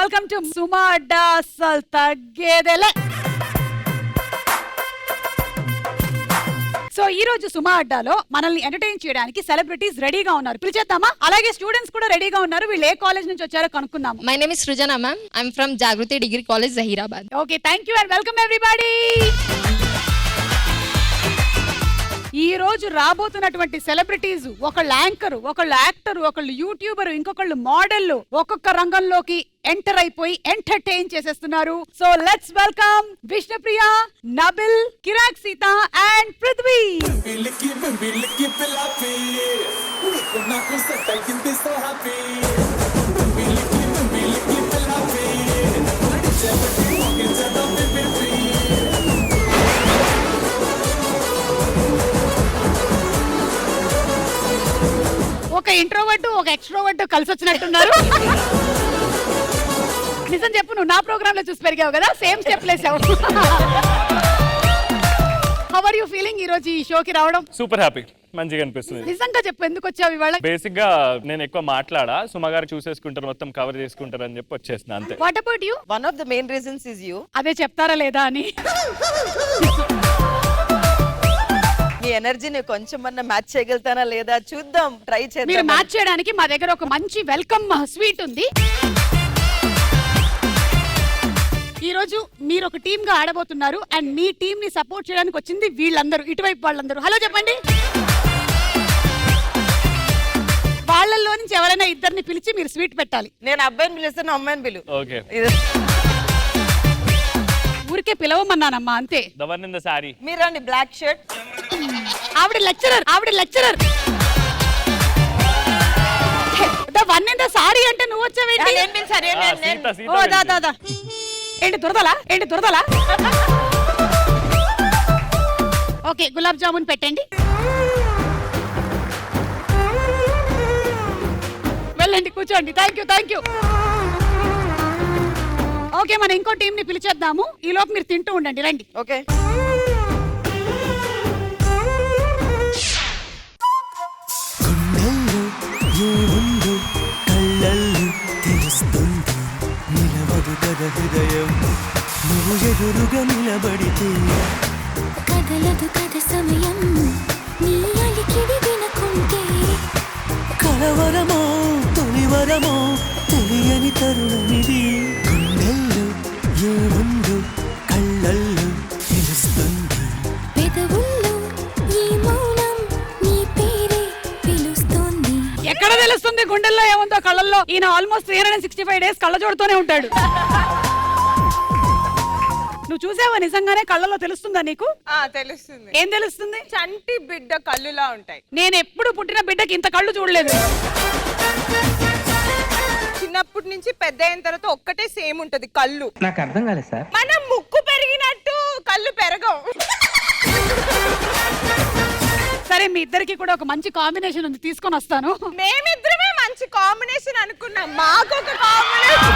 Welcome to సుమా అడ్డా అస్సలు తగ్గేదేలే. So ఈ రోజు సుమా అడ్డాలో మనల్ని ఎంటర్టైన్ చేయడానికి సెలబ్రిటీస్ రెడీగా ఉన్నారు. పిలిచేద్దామా? అలాగే స్టూడెంట్స్ కూడా రెడీగా ఉన్నారు. వీళ్ళు ఏ కాలేజ్ నుంచి వచ్చారో కనుక్కుందాం. My name is Srujana ma'am. I'm from Jagruti Degree College, Zahirabad. Okay, thank you and welcome everybody. ఈ రోజు రాబోతున్నటువంటి సెలబ్రిటీస్ ఒకళ్ళు యాంకర్, ఒకళ్ళు యాక్టర్, ఒకళ్ళు యూట్యూబర్, ఇంకొకళ్ళు మోడల్, ఒక్కొక్క రంగంలోకి ఎంటర్ అయిపోయి ఎంటర్టైన్ చేసేస్తున్నారు. So let's welcome Vishnupriya, Nabeel, Kiraak Seetha and Prithvi. ఒక ఇంట్రోవర్ట్, ఒక ఎక్స్ట్రోవర్ట్ కలిసి వచ్చినట్టున్నారు. నిజం చెప్పు, నువ్వు నా ప్రోగ్రామ్ లో చూసి పెరిగావు కదా, సేమ్ స్టెప్ లేసావు. హౌ ఆర్ యూ ఫీలింగ్ ఈ రోజు ఈ షోకి రావడం? సూపర్ హ్యాపీ, మంచిగా అనిపిస్తుంది. నిజంగా చెప్పు, ఎందుకు వచ్చావు ఇవాళ? బేసిక్ గా నేను ఎక్కువ మాట్లాడా, సుమ గారు చూసేసుకుంటారు, మొత్తం కవర్ చేసుకుంటారు అని చెప్పి వచ్చేసిన అంతే. What about you? One of the main reasons is you. అదే చెప్తారా లేదా అని. మీ ఎనర్జీని కొంచెం మ్యాచ్ చేయగలుగుతానా లేదా చూద్దాం, ట్రై మీరు చేద్దాం. మ్యాచ్ చేయడానికి మా దగ్గర ఒక మంచి వెల్కమ్ స్వీట్ ఉంది. ఈ రోజు మీరు ఒక టీమ్ గా ఆడబోతున్నారు అండ్ మీ టీమ్ ని సపోర్ట్ చేయడానికి వచ్చింది వీళ్ళందరూ, ఇటువైపు వాళ్ళందరూ. హలో చెప్పండి. వాళ్ళల్లో నుంచి ఎవరైనా ఇద్దరిని పిలిచి మీరు స్వీట్ పెట్టాలి. నేను అబ్బాయిని పిలుస్తాను, అమ్మాయిని పిలు. ఓకే, ఊరికే పిలవమన్నానమ్మా అంతే. The one in the sorry. మీరు రండి, బ్లాక్ షర్ట్. ఆవిడ lecturer. The one in the sorry అంటే నువ్వు వచ్చావేంటి? నేను పిలిచాను, సీత, సీత ఓ పిలిచి. దా. ఏంటి దురదలా? ఓకే, గులాబ్ జామున్ పెట్టండి. వెళ్ళండి, కూర్చోండి. Thank you. ఓకే, మనం ఇంకో టీం ని పిలిచేద్దాము. ఈ లోపు మీరు తింటూ ఉండండి. రండి. ఓకే. ఏముందో కళ్ళల్లో తెలుస్తుంది, నిలవదు గద హృదయం నువ్వు ఎదురుగా నిలబడితే. కదలదు కథ సమయం నీ అలికిడి వినకుంటే. కలవరమో తొలివరమో తెలియని తరుణమిది, గుండెల్లో ఏముందో కళ్ళల్లో తెలుస్తుంది. పెదవుల్లో ఈ మౌనం నీ పేరే పిలుస్తోంది. ఎక్కడ తెలుస్తుంది గుండెల్లో ఏముందో కళ్ళల్లో? ఈయన ఆల్మోస్ట్ 365 డేస్ కళ్ళ జోడుతూనే ఉంటాడు. నువ్వు చూసావా నిజంగానే కళ్ళలో తెలుస్తుందా నీకు? తెలుస్తుంది. ఏం తెలుస్తుంది? చంటి బిడ్డ కళ్ళులా ఉంటాయి. నేను ఎప్పుడు పుట్టిన బిడ్డకి ఇంత కళ్ళు చూడలేదు. చిన్నప్పటి నుంచి పెద్ద అయిన తర్వాత ఒక్కటే సేమ్ ఉంటది కళ్ళు. నాకు అర్థం కాలేదు సార్. మనం ముక్కు పెరిగినట్టు కళ్ళు పెరగవు. సరే, మీ ఇద్దరికి కూడా ఒక మంచి కాంబినేషన్ ఉంది, తీసుకొని వస్తాను. మేమిద్దరమే మంచి కాంబినేషన్ అనుకున్నాం, మాకొక combination.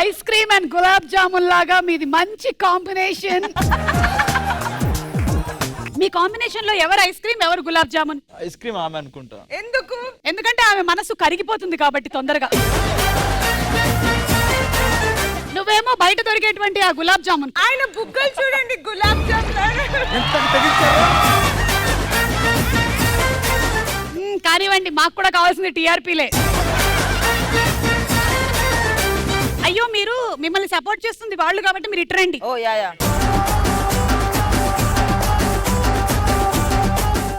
Ice cream and gulab jamun లాగా మీది మంచి కాంబినేషన్. మీ కాంబినేషన్ లో ఎవరు ఐస్ క్రీమ్, ఎవరు గులాబ్ జామున్? ఐస్ క్రీమ్ ఆమె అనుకుంటా. ఎందుకు? ఎందుకంటే ఆమె మనసు కరిగిపోతుంది కాబట్టి తొందరగా. నువ్వేమో బయట దొరికేటువంటి ఆ గులాబ్ జామున్. ఆయన బుగ్గలు చూడండి, గులాబ్ జామున్. కానివ్వండి, మాకు కూడా కావాల్సింది టీఆర్పీలే. అయ్యో, మీరు మిమ్మల్ని సపోర్ట్ చేస్తుంది వాళ్ళు కాబట్టి మీరు ఇటరండి. ఓ యా.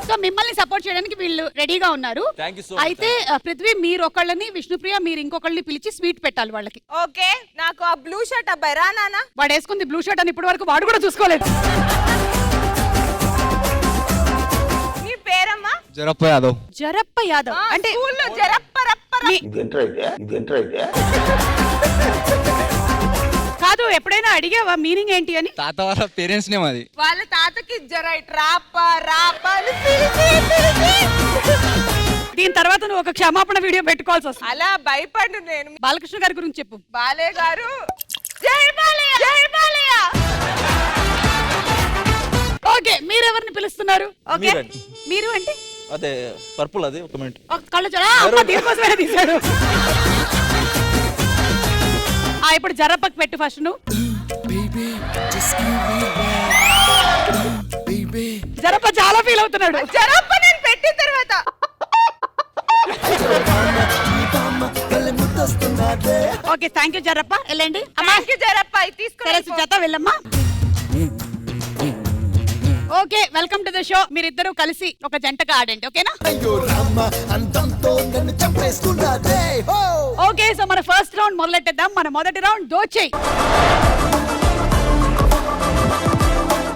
సో మిమ్మల్ని సపోర్ట్ చేయడానికి వీళ్ళు రెడీగా ఉన్నారు. అయితే పృథ్వీ మీరు ఒకళ్ళని, విష్ణుప్రియ మీరు ఇంకొకళ్ళని పిలిచి స్వీట్ పెట్టాలి వాళ్ళకి. ఓకే, నాకు ఆ బ్లూ షర్ట్ అబ్బాయి రా నాన్న. వాడు వేసుకుంది బ్లూ షర్ట్ అని ఇప్పటి వరకు వాడు కూడా చూసుకోలేదు. నీ పేరమ్మా? జరప్ప యాదవ్. జరప్ప యాదవ్ అంటే స్కూల్లో జరప్ప కాదు. ఎప్పుడైనా అడిగావా మీనింగ్ ఏంటి అని? తాత వాళ్ళ పేరెంట్స్ నేమ్ అది. వాళ్ళ తాతకి జరైట్ రాప అని పిలిచి. దీని తర్వాత నువ్వు ఒక క్షమాపణ వీడియో పెట్టుకోవాల్సి వస్తుంది. అలా భయపడు. నేను బాలకృష్ణ గారి గురించి చెప్పు. బాలయ్య గారు, జై బాలయ్య. ఓకే, మీరెవరిని పిలుస్తున్నారు? ఓకే, మీరు అంటే అదే పర్పుల్, అది ఒక మినిట్. కళ్ళు చూడ దీనికోసమే తీశాడు. ఇప్పుడు జరపకు పెట్టు ఫస్ట్ నువ్వు. జరప చాలా ఫీల్ అవుతున్నాడు. జరప్ప నేను పెట్టిన తర్వాత ఓకే థ్యాంక్ యూ జరప్ప, వెళ్ళండి. థ్యాంక్ యూ జరప్ప, ఇది తీసుకుని తెలుసు జత వెళ్ళమ్మా. Okay welcome to the show. మీరిద్దరూ కలిసి ఒక జంటగా ఆడండి, ఓకేనా? ఓకే సో మన ఫస్ట్ రౌండ్ మొదలెట్టేద్దాం. మన మొదటి రౌండ్ దోచేయ్.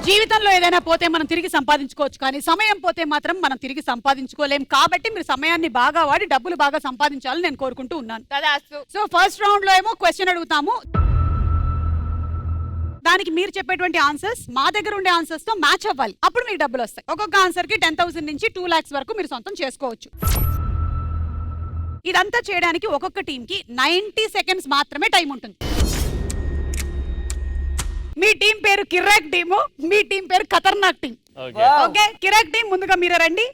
జీవితంలో ఏదైనా పోతే మనం తిరిగి సంపాదించుకోవచ్చు, కానీ సమయం పోతే మాత్రం మనం తిరిగి సంపాదించుకోలేం. కాబట్టి మీరు సమయాన్ని బాగా వాడి డబ్బులు బాగా సంపాదించాలని నేను కోరుకుంటూ ఉన్నాను. సో ఫస్ట్ రౌండ్ లో ఏమో క్వశ్చన్ అడుగుతాము, దానికి మీరు చెప్పేటువంటి ఆన్సర్స్ మా దగ్గర ఉండే ఆన్సర్స్ తో మ్యాచ్ అవ్వాలి, అప్పుడు మీకు డబ్బులు వస్తాయి. ఒక్కొక్క ఆన్సర్ కి 10,000 నుంచి 2 lakhs వరకు మీరు సొంతం చేసుకోవచ్చు. ఇదంతా చేయడానికి ఒక్కొక్క టీం కి 90 seconds మాత్రమే టైం ఉంటుంది. మీ టీం పేరు కిరాక్ టీము, మీ టీం పేరు ఖతర్నాక్ టీం. ఓకే కిరాక్ టీం ముందుగా మీరే రండి.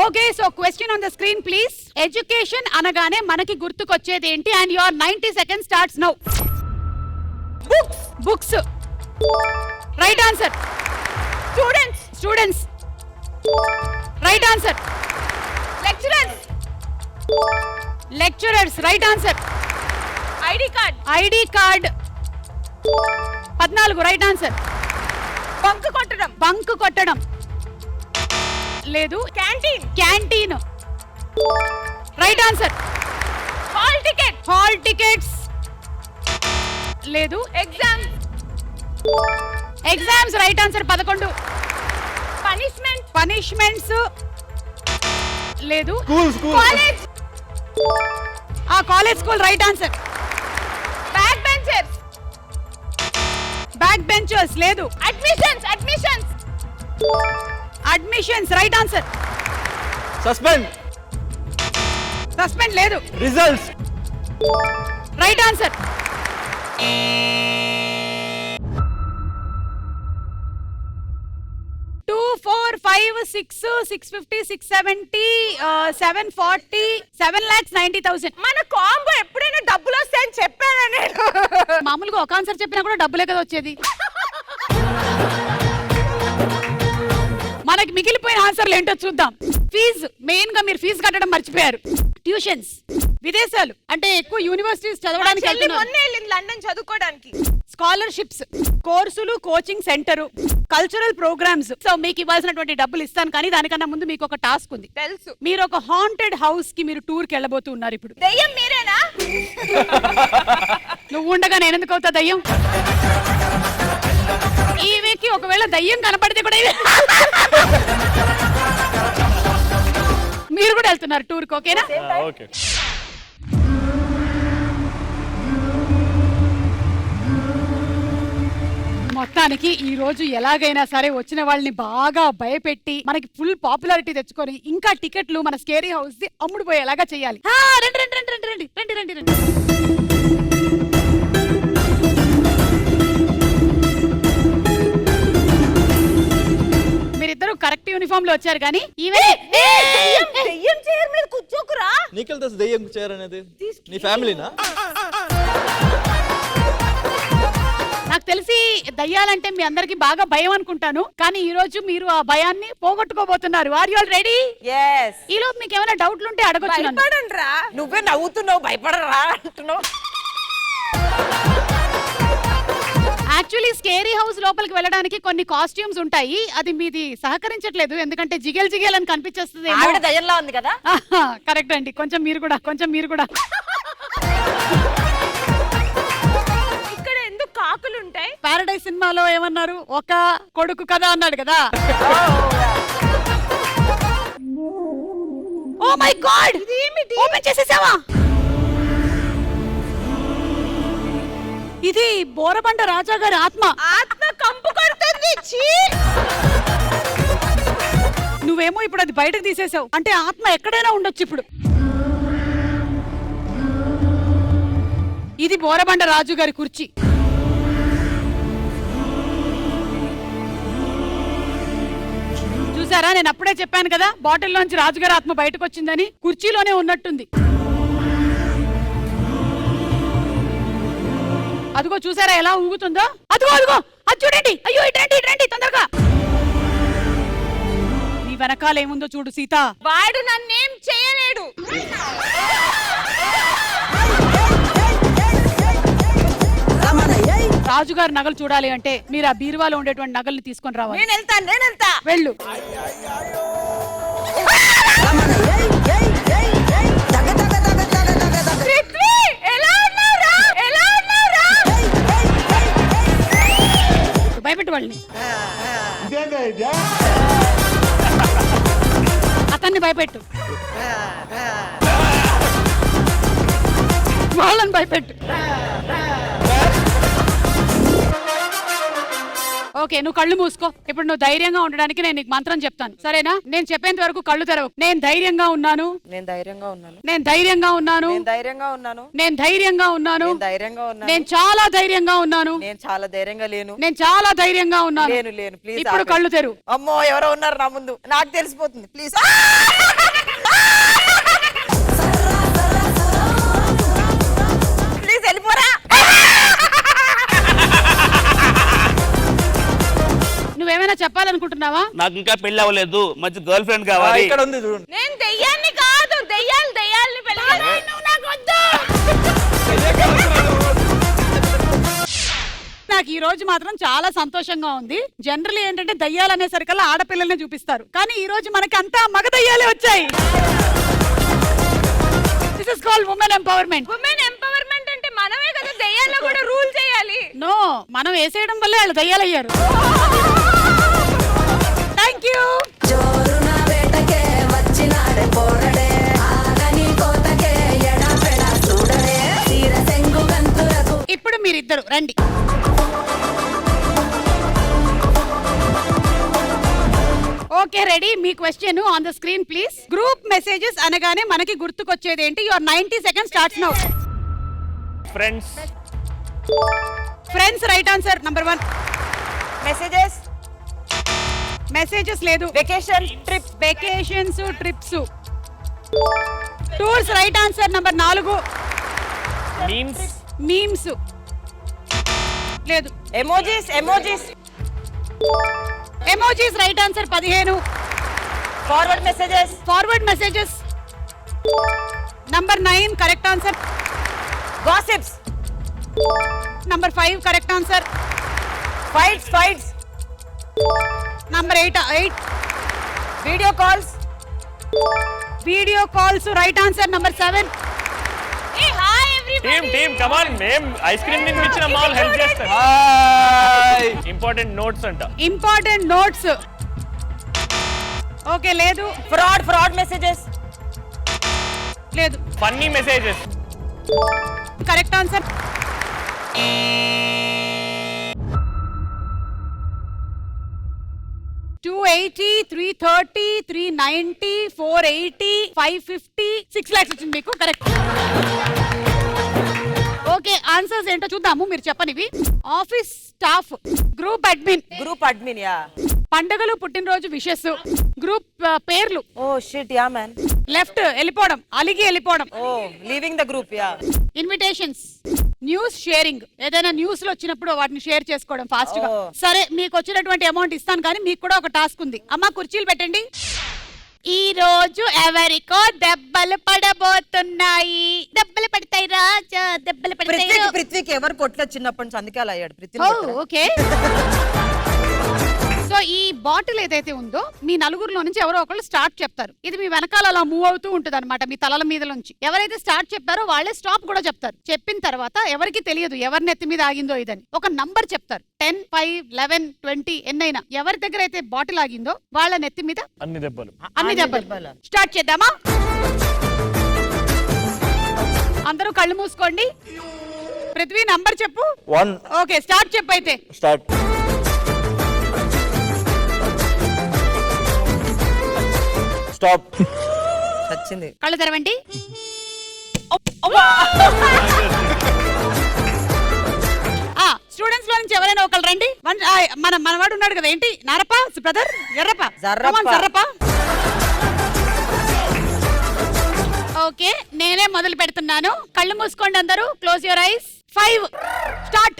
Okay so question on the screen please. Education అనగానే మనకి గుర్తుకొచ్చేది ఏంటి? And your 90 seconds starts now. Books. Right answer. Students. Right answer. Lecturers. Right answer. ID card. 14 right answer. Bunk కొట్టడం లేదు. Canteen. Right answer. Hall tickets లేదు. Exams right answer. 11. Punishments లేదు. College school right answer. Back benchers లేదు. Admissions right answer. Suspend లేదు. Results right answer. Two 4 5 6 650 670 740 7,90,000. మన combo ఎప్పుడైనా డబ్బులు వస్తాయని చెప్పానా నేను? మామూలుగా ఒక ఆన్సర్ చెప్పినా కూడా డబ్బులే కదా వచ్చేది. మనకి మిగిలిపోయిన ఆన్సర్లు ఏంటో చూద్దాం. ఫీజు, మెయిన్ గా మీరు ఫీజు కట్టడం మర్చిపోయారు. ట్యూషన్స్, విదేశాలు అంటే ఎక్కువ యూనివర్సిటీస్ చదవడానికి లండన్ చదువుకోవడానికి. స్కాలర్షిప్స్, కోర్సులు, coaching centre, cultural programmes. So మీకు ఇవ్వాల్సినటువంటి డబ్బులు ఇస్తాను, కానీ దానికన్నా ముందు మీకు ఒక టాస్క్ ఉంది. తెలుసు. మీరు ఒక హాంటెడ్ హౌస్ కి మీరు టూర్ కి వెళ్ళబోతున్నారు. ఇప్పుడు దెయ్యం మీరేనా? నువ్వు ఉండగా నేను ఎందుకు అవుతా దయ్యం? ఈ వీక్ ఒకవేళ దయ్యం కనపడితే కూడా మీరు కూడా వెళ్తున్నారు టూర్ కి, ఓకేనా? ఓకే. మొత్తానికి ఈ రోజు ఎలాగైనా సరే వచ్చిన వాళ్ళని బాగా భయపెట్టి మనకి ఫుల్ పాపులారిటీ తెచ్చుకొని ఇంకా టికెట్లు మన స్కేరీ హౌస్ ది అమ్ముడుపోయేలాగా చేయాలి. రండి రండి రండి రండి రండి రండి రండి రండి. మీరిద్దరు కరెక్ట్ యూనిఫామ్ లో వచ్చారు, కానీ దెయ్యం చైర్ మీద కూర్చోకురా. నీకెళ్ళి తెలుసు దెయ్యం చైర్ అనేది? నీ ఫ్యామిలీనా? నాకు తెలిసి దయ్యాలంటే మీ అందరికి బాగా భయం అనుకుంటాను, కానీ ఈ రోజు మీరు ఆ భయాన్ని పోగొట్టుకోబోతున్నారు. Are you all ready? yes. ఈ లోపు మీకు ఏమైనా డౌట్లు ఉంటే అడగొచ్చు నన్ను. భయపడండిరా. నువ్వే నవ్వుతున్నావు, భయపడరా అంటున్నావు. యాక్చువల్లీ స్కేరీ హౌస్ లోపలికి వెళ్ళడానికి కొన్ని కాస్ట్యూమ్స్ ఉంటాయి, అది మీది సహకరించట్లేదు, ఎందుకంటే జిగేల్ జిగేల్ అని కనిపించేస్తుంది. ఆవిడ దయ్యంలా ఉంది కదా. కరెక్ట్ అండి, కొంచెం మీరు కూడా ఇక్కడ ఎందుకు కాకులు ఉంటాయి? పారడైజ్ సినిమాలో ఏమన్నారు, ఒక కొడుకు కదా అన్నాడు కదా. ఓ మై గాడ్, ఓపెన్ చేసేసావా? ఇది బోరబండ రాజా గారి ఆత్మ. కంపు కొడుతుంది. నువ్వేమో ఇప్పుడు అది బయటకు తీసేసావు, అంటే ఆత్మ ఎక్కడైనా ఉండొచ్చు ఇప్పుడు. ఇది బోరబండ రాజు గారి కుర్చీ. చూసారా? చూసారా, నేను అప్పుడే చెప్పాను కదా బాటిల్లోంచి రాజుగారి ఆత్మ బయటకు వచ్చిందని. కుర్చీలోనే ఉన్నట్టుంది. అదిగో చూసారా ఎలా ఊగుతుందో. అదిగో అదిగో అది చూడండి. అయ్యో ఇటండి ఇటండి తొందరగా. నీ వెనకాల ఏముందో చూడు సీత. వాడు నన్నేం చేయలేడు. రాజుగారి నగలు చూడాలి అంటే మీరు ఆ బీరువాలో ఉండేటువంటి నగల్ని తీసుకొని రావాలి. నేను వెళ్తా వెళ్ళు. పృథ్వీ, ఎలా ఉన్నావురా? ఎలా ఉన్నావురా? భయపెట్టు వాళ్ళని. అతన్ని భయపెట్టు. వాళ్ళని భయపెట్టు. ఓకే, నువ్వు కళ్ళు మూసుకో. ఇప్పుడు నువ్వు ధైర్యంగా ఉండడానికి నేను నీకు మంత్రం చెప్తాను, సరేనా? నేను చెప్పేంత వరకు కళ్ళు తెరవు. నేను ధైర్యంగా ఉన్నాను. నేను ధైర్యంగా ఉన్నాను. నేను ధైర్యంగా ఉన్నాను. నేను ధైర్యంగా ఉన్నాను. నేను ధైర్యంగా ఉన్నాను. నేను ధైర్యంగా ఉన్నాను. నేను చాలా ధైర్యంగా ఉన్నాను. నేను చాలా ధైర్యంగా లేను. నేను చాలా ధైర్యంగా ఉన్నాను. లేను లేను ప్లీజ్. ఇప్పుడు కళ్ళు తెరు. అమ్మో ఎవరో ఉన్నారు నా ముందు, నాకు తెలిసిపోతుంది ప్లీజ్. ప్లీజ్ వెళ్ళిపోరా. నువ్వేమైనా చెప్పాలనుకుంటున్నావా? నాకు ఇంకా పెళ్లి అవ్వలేదు, మంచి గర్ల్ ఫ్రెండ్ కావాలి. ఇక్కడ ఉంది చూడండి. నేను దెయ్యాన్ని కాదు, దెయ్యాల్ని పెళ్లి చేసుకో. నువ్వు నాకు వద్దు. నాకు ఈ రోజు మాత్రం చాలా సంతోషంగా ఉంది. జనరల్ ఏంటంటే దయ్యాలు అనేసరికల్లా ఆడపిల్లల్ని చూపిస్తారు, కానీ ఈ రోజు మనకి అంతా మగ దయ్యాలే వచ్చాయి. This is called women empowerment. Women empowerment అంటే మనమే కదా దెయ్యాల్లో కూడా రూల్ చేయాలి. నో, మనం వేసేయడం వల్లే వాళ్ళు దయ్యాలయ్యారు. Thank you. ఇప్పుడు మీరిద్దరు రండి. Okay ready. మీ question on the screen please. Group messages అనగానే మనకి గుర్తుకొచ్చేది ఏంటి? Your 90 seconds starts now. Friends. Friends right answer. Number 1. Messages. Messages లేదు. Vacation, trip. Vacations, trips. Tours right answer. Number 4. Memes. Memes లేదు. Emojis. Emojis. Emojis right answer. 15. Forward messages. Forward messages. Number 9 correct answer. Gossips. Number 5 correct answer. Fights. Fights. Number 8. Video calls. Video calls right answer. Number 7. ఏ hi everybody. Team come on. మేము ice cream తినిపించిన mall help చేస్తారు. Hi. Important notes అంట. Important notes. Okay లేదు. Fraud messages. లేదు. Funny messages. Correct answer. $280, $330, $390, $480, $550, $6 lakhs వచ్చింది మీకు. Correct. Okay answers ఏంటో చూద్దాము, మీరు చెప్పనివి. Office staff, group admin. Group admin. Yeah. పండగలు, పుట్టినరోజు విషెస్, గ్రూప్ పేర్లు. Oh shit. Yeah man. Left వెళ్ళిపోవడం, అలిగి వెళ్ళిపోవడం. Oh leaving the group. Yeah. Invitations, news sharing. ఏదైనా న్యూస్ లో వచ్చినప్పుడు వాటిని షేర్ చేసుకోవడం ఫాస్ట్ గా. Oh. సరే మీకు వచ్చినటువంటి అమౌంట్ ఇస్తాను, కానీ మీకు కూడా ఒక టాస్క్ ఉంది. అమ్మా కుర్చీలు పెట్టండి. ఈ రోజు ఎవరికో దెబ్బలు పడబోతున్నాయి. దెబ్బలు పడతాయి రాజా, దెబ్బలు పడతాయి. పృథ్వీకి ఎవరు కొట్ల చిన్నప్పటి నుంచి, అందుకే అలా అయ్యాడు పృథ్వీ. ఓకే. సో ఈ బాటిల్ ఏదైతే ఉందో మీ నలుగురిలో నుంచి ఎవరో ఒకళ్ళు స్టార్ట్ చెప్తారు. ఇది మీ వెనకాల అలా మూవ్ అవుతూ ఉంటుంది అనమాట, మీ తలల మీద నుంచి. ఎవరైతే స్టార్ట్ చెప్పారో వాళ్ళే స్టాప్ కూడా చెప్తారు. చెప్పిన తర్వాత ఎవరికి తెలియదు ఎవరి నెత్తి మీద ఆగిందో ఇదని. ఒక నంబర్ చెప్తారు. 10, 5, 11, 20 ఎన్నైనా. ఎవరి దగ్గర అయితే బాటిల్ ఆగిందో వాళ్ళ నెత్తి మీద అన్ని దెబ్బలు. అన్ని దెబ్బలు. స్టార్ట్ చేద్దామా? అందరూ కళ్ళు మూసుకోండి. పృథ్వీ నంబర్ చెప్పు. 1. ఓకే స్టార్ట్ చెప్పు అయితే. స్టార్ట్. స్టాప్. వచ్చింది. కళ్ళు తెరవండి. స్టూడెంట్స్ లో నుంచి ఎవరైనా ఒకళ్ళు రండి. మనవాడు ఉన్నాడు కదా, ఏంటి నారప్ప బ్రదర్, ఎర్రప్ప, జర్రప్ప. ఓకే, నేనే మొదలు పెడుతున్నాను. కళ్ళు మూసుకోండి అందరూ. Close your eyes. 5 స్టార్ట్.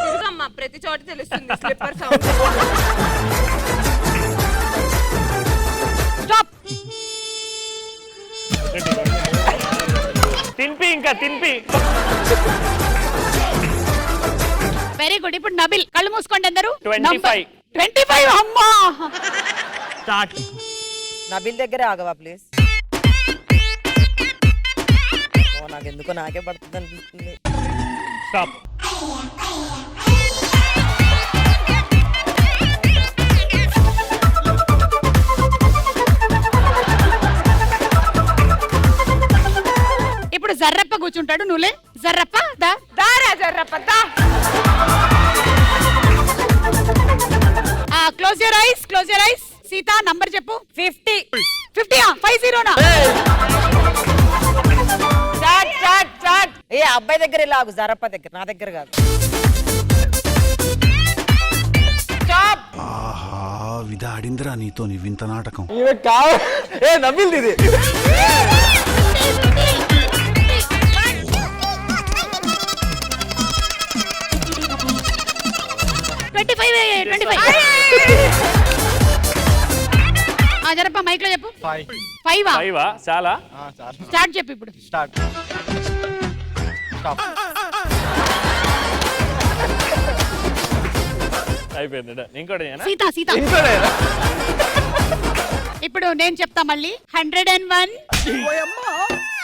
తిరుగమ్మా, ప్రతి చోట తెలుస్తుంది స్లిప్పర్ సౌండ్. స్టాప్. తినిపి. Very good. ఇప్పుడు నబిల్, కళ్ళు మూసుకోండి అందరూ. 25. అమ్మా. స్టార్ట్. నబిల్ దగ్గరే ఆగవా ప్లీజ్. నాకు ఎందుకో నాకే పడుతుంది అనిపిస్తుంది. స్టాప్. ఇప్పుడు జర్రప్ప కూర్చుంటాడు. నువ్వులే జర్రప్ప, దారా జర్రప్ప దా. Close your eyes. Sita number చెప్పు. 50. 50 ఏ అబ్బాయి దగ్గర ఇలా ఆగు, జరప్ప దగ్గర, నా దగ్గర కాదు. ఆహా విధాడింద్రా నీతో నీ వింత నాటకం. ఏ నవ్వింది ఇది. జరప్ప మైక్ లో చెప్పు. 5 చాలా. స్టార్ట్ చెప్పు ఇప్పుడు. స్టార్ట్. అయిపోయింది. ఇంకోటి సీత. ఇప్పుడు నేను చెప్తా మళ్ళీ. 101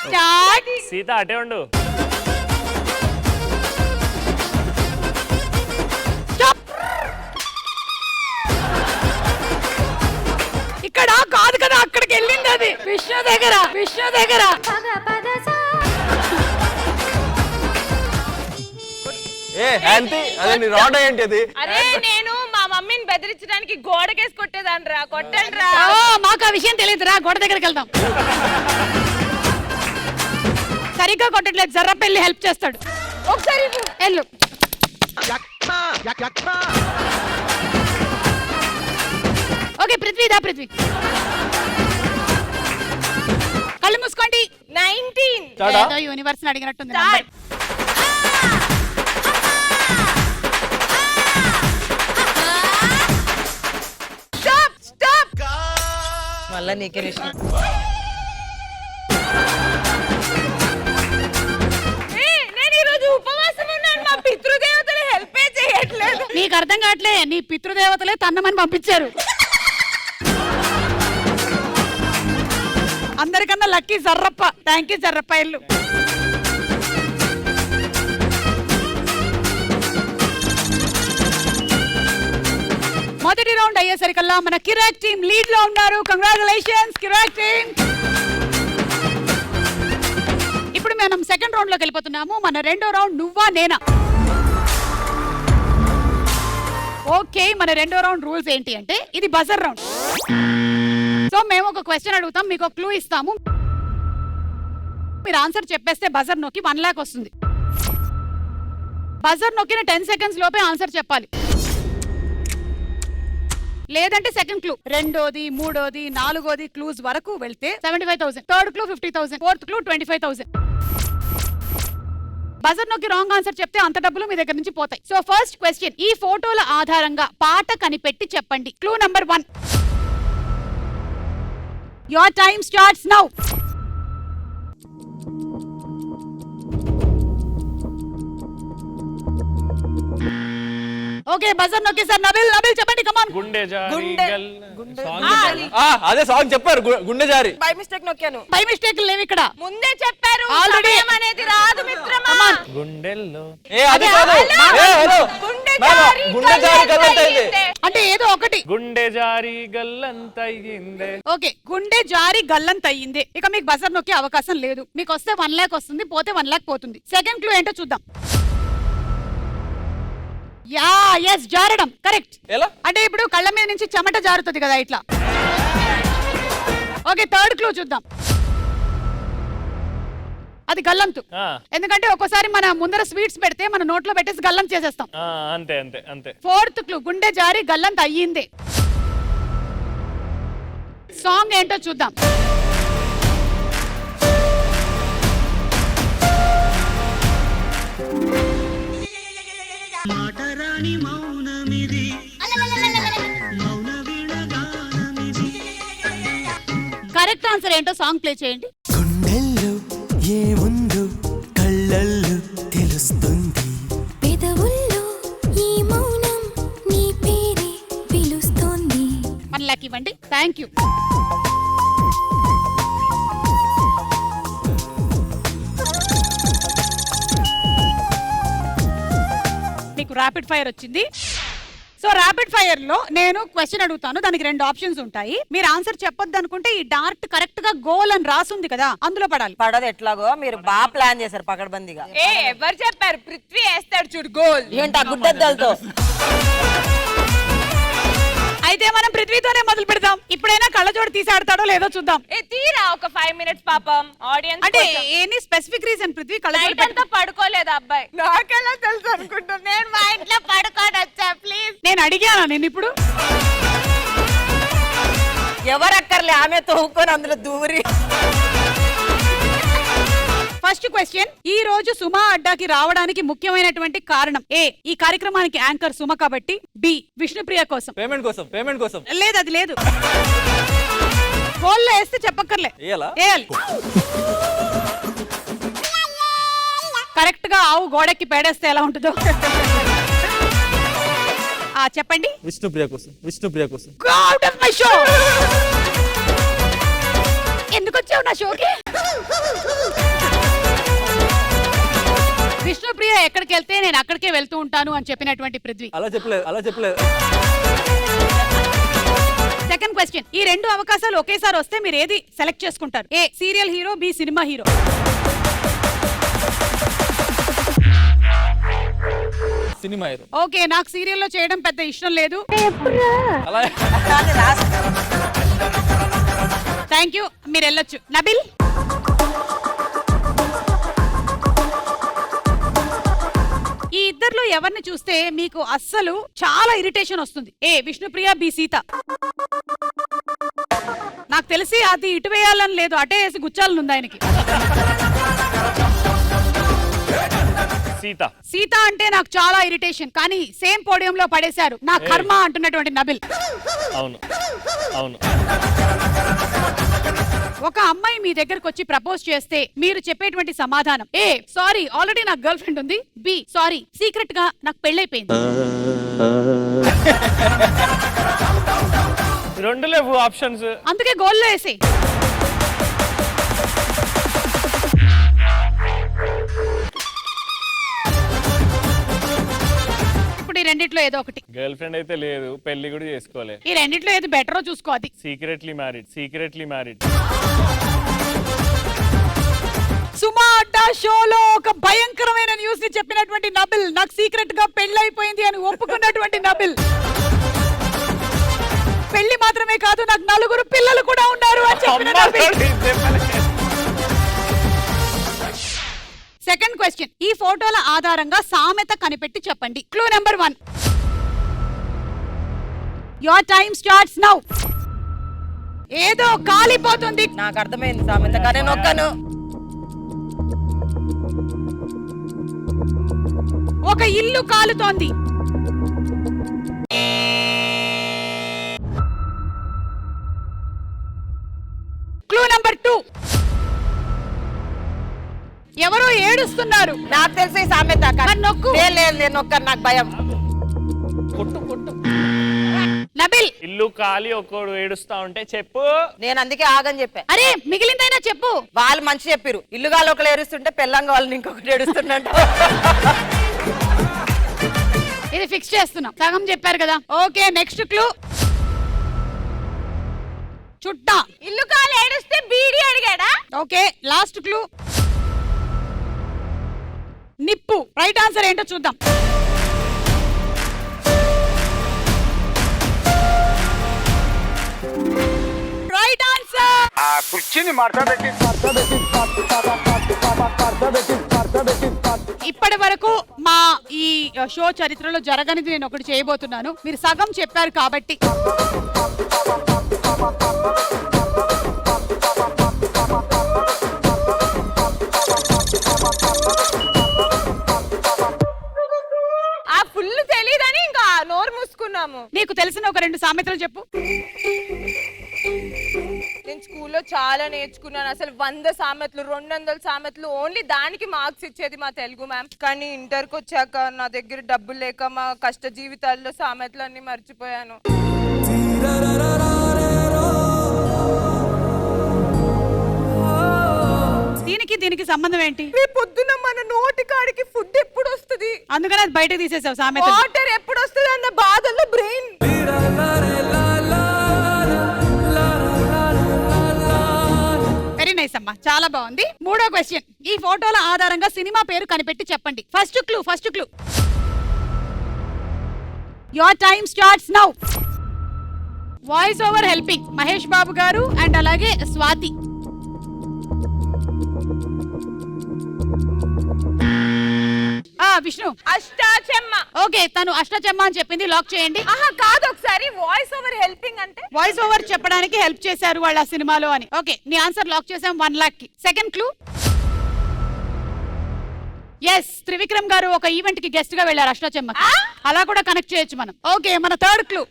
స్టార్ట్. సీత అటే ఉండు. ఇక్కడ కాదు కదా, అక్కడికి వెళ్ళింది అది. విష్ణు దగ్గర. ఏ హ్యాంతి అదే నీ రాడ్ ఏంటి అది? అరే నేను మా మమ్మీని బెదిరించడానికి గోడకేసి కొట్టేదాన్ని రా. కొట్టండి రా. మాకు ఆ విషయం తెలియదు రా, గోడ దగ్గరికి వెళ్దాం. సరిగ్గా కొట్టట్లేదు. జర్రప్ప వెళ్ళి హెల్ప్ చేస్తాడు. ఒకసారి వెళ్ళు. ఓకే, పృథ్వీ. కళ్ళు మూసుకోండి. 19. యూనివర్స్ అడిగినట్టుంది. మళ్ళా నీకే విషయం. నేను ఈరోజు ఉపవాసం ఉన్నాను. మా పితృదేవతలు హెల్ప్ చేయట్లేదు. నీకు అర్థం కావట్లే, నీ పితృదేవతలే తన్నమని పంపించారు. అందరికన్నా lucky Jarrappa. Thank you Jarrappa. ఇల్లు మొదటి రౌండ్ అయ్యేసరికల్లా మన కిరాక్ టీం లీడ్ లో ఉన్నారు. కంగ్రాచులేషన్స్ కిరాక్ టీం. ఇప్పుడు మనం సెకండ్ రౌండ్ లోకి వెళ్ళిపోతున్నాము. మన రెండో రౌండ్ నువ్వా నేనా. ఓకే, మన రెండో రౌండ్ రూల్స్ ఏంటి అంటే ఇది బజర్ రౌండ్. సో మేము ఒక క్వశ్చన్ అడుగుతాం, మీకు ఒక క్లూ ఇస్తాము. మీరు ఆన్సర్ చెప్పేస్తే బజర్ నొక్కి 1 లాక్ వస్తుంది. బజర్ నొక్కిన 10 సెకండ్స్ లోపే ఆన్సర్ చెప్పాలి. లేదంటే సెకండ్ క్లూ, రెండోది, మూడోది, నాలుగోది క్లూస్ వరకు వెళ్తే 75,000, third clue 50,000, fourth clue 25,000. Buzzer నొక్కి రాంగ్ ఆన్సర్ చెప్తే అంత డబ్బులు మీ దగ్గర నుంచి పోతాయి. సో ఫస్ట్ క్వశ్చన్, ఈ ఫోటోల ఆధారంగా పాట కనిపెట్టి చెప్పండి. Clue number 1. Your time starts now. Okay, buzzer నొక్కేసారు. నబిల్ చెప్పండి. కమాన్. గుండె అదే సాంగ్ చెప్పారు, గుండె జారి. బై మిస్టేక్ నొక్కాను. బై మిస్టేక్ లేవు ఇక్కడ. ముందే చెప్పారు ఆల్రెడీ అనేది రాదు మిత్రమా. గుండెల్లో అది కాదు. గుండె జారి గల్లంతైంది అంటే ఏదో ఒకటి. గుండె జారి గల్లంతయ్యిందే. ఓకే, గుండె జారి గల్లంతయ్యింది. ఇక మీకు బజర్ నొక్కే అవకాశం లేదు. మీకు వస్తే 1 లాక్ వస్తుంది, పోతే 1 లాక్ పోతుంది. సెకండ్ క్లూ ఏంటో చూద్దాం. జారడం కరెక్ట్. ఎలా అంటే ఇప్పుడు కళ్ళ మీద నుంచి చెమట జారుతుంది కదా ఇట్లా. ఓకే, థర్డ్ క్లూ చూద్దాం. అది గల్లంతు. ఆ, ఎందుకంటే ఒక్కోసారి మన ముందర స్వీట్స్ పెడితే మన నోట్లో పెట్టేసి గల్లం చేసేస్తాం. ఆ, అంతే అంతే అంతే. ఫోర్త్ క్లూ గుండె జారి గల్లంత అయ్యింది. సాంగ్ ఏంటో చూద్దాం. కరెక్ట్ ఆన్సర్ ఏంటో సాంగ్ ప్లే చేయండి. గుండెల్లో ఏముందో కళ్ళల్లో తెలుస్తుంది. పెదవుల్లో ఈ మౌనం నీ పేరే పిలుస్తోంది. మన లక్ ఇవ్వండి. Thank you. మీకు ర్యాపిడ్ ఫైర్ వచ్చింది. సో ర్యాపిడ్ ఫైర్ లో నేను క్వశ్చన్ అడుగుతాను, దానికి 2 ఆప్షన్స్ ఉంటాయి. మీరు ఆన్సర్ చెప్పొద్దు అనుకుంటే ఈ డార్ట్ కరెక్ట్ గా గోల్ అని రాసుంది కదా, అందులో పడాలి. పడదు ఎట్లాగో, మీరు బాగా ప్లాన్ చేశారు పకడ్బందీగా. ఏ ఎవరు చెప్పారు? పృథ్వీ వేస్తాడు చూడు గోల్. ఏంటి ఆ గుడ్డెద్దలతో? అయితే మనం పృథ్వీతోనే మొదలు పెడదాం. ఇప్పుడైనా కళ్ళజోడు తీసి ఆడతాడో లేదో చూద్దాం. ఏ తీరా ఒక 5 minutes పాపం ఆడియన్స్. అంటే ఎనీ స్పెసిఫిక్ రీజన్ పృథ్వీ కళ్ళజోడు నైట్ అంతా పడుకోలేదు అబ్బాయి. నాకెలా తెలుసు అనుకుంటా? నేను మా ఇంట్లో పడుకోని వచ్చా. ప్లీజ్. నేను అడిగాను నేను ఇప్పుడు. ఎవరక్కర్లే, ఆమె తోముకొని అందులో దూరి. ఫస్ట్ క్వశ్చన్, ఈ రోజు సుమా అడ్డాకి రావడానికి ముఖ్యమైనటువంటి కారణం. ఏ, ఈ కార్యక్రమానికి యాంకర్ సుమ కాబట్టి. బి, విష్ణుప్రియ కోసం. పేమెంట్ కోసం, పేమెంట్ కోసం. లేదు, అది లేదు. గోల్లో వేస్తే చెప్పక్కర్లే, వేయాలా? వేయాలి. కరెక్ట్ గా ఆవు గోడకి పేడేస్తే ఎలా ఉంటుందో చెప్పండి. విష్ణుప్రియ కోసం, విష్ణుప్రియ కోసం. Go out of my show. ఎందుకు వచ్చావు నా షోకి? విష్ణుప్రియ ఎక్కడికి వెళ్తే నేను అక్కడికే వెళ్తూ ఉంటాను అని చెప్పినటువంటి పృథ్వీ. అలా చెప్పలేదు, అలా చెప్పలేదు. సెకండ్ క్వశ్చన్, ఈ 2 అవకాశాలు ఒకేసారి వస్తే మీరు ఏది సెలెక్ట్ చేసుకుంటారు? A, serial hero, B, cinema hero. Cinema hero. Okay, నాకు సీరియల్లో చేయడం పెద్ద ఇష్టం లేదు. అలా థ్యాంక్ యూ, మీరు వెళ్ళొచ్చు. నబిల్, ఈ ఇద్దర్లో ఎవరిని చూస్తే మీకు అస్సలు చాలా ఇరిటేషన్ వస్తుంది? ఏ, విష్ణుప్రియ, బి, సీత. నాకు తెలిసి అది ఇటు వేయాలని లేదు, అటే వేసి గుచ్చాలని ఉంది ఆయనకి. సీత. సీత అంటే నాకు చాలా ఇరిటేషన్, కానీ సేమ్ పోడియం లో పడేశారు. నా కర్మ అంటున్నటువంటి నబిల్. అవును అవును. ఒక అమ్మాయి మీ దగ్గరకు వచ్చి ప్రపోజ్ చేస్తే మీరు చెప్పేటువంటి సమాధానం: ఏ, సారీ ఆల్రెడీ నాకు గర్ల్ ఫ్రెండ్ ఉంది. బి, సారీ సీక్రెట్ గా నాకు పెళ్ళైపోయింది. 2 లేవు ఆప్షన్స్, అందుకే గోల్లో వేసి. ఇప్పుడు ఈ రెండిట్లో ఏదో ఒకటి. గర్ల్ ఫ్రెండ్ అయితే లేదు, పెళ్లి కూడా చేసుకోలే. ఈ రెండిట్లో ఏది బెటరో చూసుకో. అది సీక్రెట్లీ మ్యారీడ్, సీక్రెట్లీ మ్యారీడ్. సుమా అడ్డా షోలో ఒక భయంకరమైన న్యూస్ ని చెప్పినటువంటి నబిల్, నాకు సీక్రెట్ గా పెళ్ళైపోయింది అని ఒప్పుకున్నటువంటి నబిల్. పెళ్లి మాత్రమే కాదు, నాకు 4 పిల్లలు కూడా ఉన్నారు అని చెప్పిన నబిల్. సెకండ్ క్వశ్చన్, ఈ ఫోటోల ఆధారంగా సామెత కనిపెట్టి చెప్పండి. Clue number 1. Your time starts now. ఏదో కాలిపోతుంది. నాకు అర్థమైంది సామెత, కానీ నొక్కను. ఒక ఇల్లు కాలుతోంది. Clue number 2. ఎవరో ఏడుస్తున్నారు. నాకు తెలిసి సామెత. మరి నొక్కు. లేదు, నేను నొక్కను, నాకు భయం. కొట్టు కొట్టు. నబిల్, ఇల్లు ఖాళీ ఒక్కోడు ఏడుస్తా ఉంటే చెప్పు. నేను అందుకే ఆగని చెప్పా. అరే మిగిలిందైనా చెప్పు. వాళ్ళు మంచి చెప్పారు. ఇల్లుగాలు ఒకరు ఏడుస్తుంటే పెళ్ళంగా వాళ్ళని ఇంకొకటి ఏడుస్తున్నట్టు. ఇది ఫిక్స్ చేస్తున్నాం. సగం చెప్పారు కదా. Okay, next clue. చుట్టా. ఇల్లు కాలు ఏడుస్తే బీడి అడిగాడా? Okay, last clue. నిప్పు. రైట్ ఆన్సర్ ఏంటో చూద్దాం. Right answer. ఇప్పటి వరకు మా ఈ షో చరిత్రలో జరగనిది నేను ఒకటి చేయబోతున్నాను. మీరు సగం చెప్పారు కాబట్టి ఆ ఫుల్ తెలీదని ఇంకా నోరు మూసుకున్నాము. నీకు తెలిసిన ఒక 2 సామెతలు చెప్పు. నేను స్కూల్లో చాలా నేర్చుకున్నాను. అసలు 100 సామెతలు 200 సామెతలు ఓన్లీ దానికి మార్క్స్ ఇచ్చేది మా తెలుగు మ్యామ్. కానీ ఇంటర్కి వచ్చాక నా దగ్గర డబ్బులు లేక మా కష్ట జీవితాల్లో సామెతలు అన్ని మర్చిపోయాను. దీనికి సంబంధం ఏంటి? పొద్దున మన నోటి కాడికి ఫుడ్ ఎప్పుడు వస్తుంది, అందుకని అది బయట తీసేసావు సామెత. వాటర్ ఎప్పుడు వస్తుంది అన్న బాధల్లో బ్రెయిన్. వెరీ నైస్ అమ్మా, చాలా బాగుంది. 3వ క్వశ్చన్. ఈ ఫోటోల ఆధారంగా సినిమా పేరు కనిపెట్టి చెప్పండి. First clue. Your time starts now. Voice over helping Mahesh Babu garu and అలాగే స్వాతి. విష్ణు. అష్టాచెమ్మ. ఓకే, తను అష్టచెమ్మ అని చెప్పింది. లాక్ చేయండి. ఆహా కాదు, ఒకసారి వాయిస్ ఓవర్ హెల్పింగ్ అంటే వాయిస్ ఓవర్ చెప్పడానికి హెల్ప్ చేశారు వాళ్ళ సినిమాలో అని. ఓకే, నీ ఆన్సర్ లాక్ చేసాం 1 లాక్ కి. Second clue. ఎస్, త్రివిక్రమ్ గారు ఒక ఈవెంట్ కి గెస్ట్ గా వెళ్ళారు అష్టచెమ్మ. అలా కూడా కనెక్ట్ చేయొచ్చు మనం. ఓకే, మన థర్డ్ క్లూ.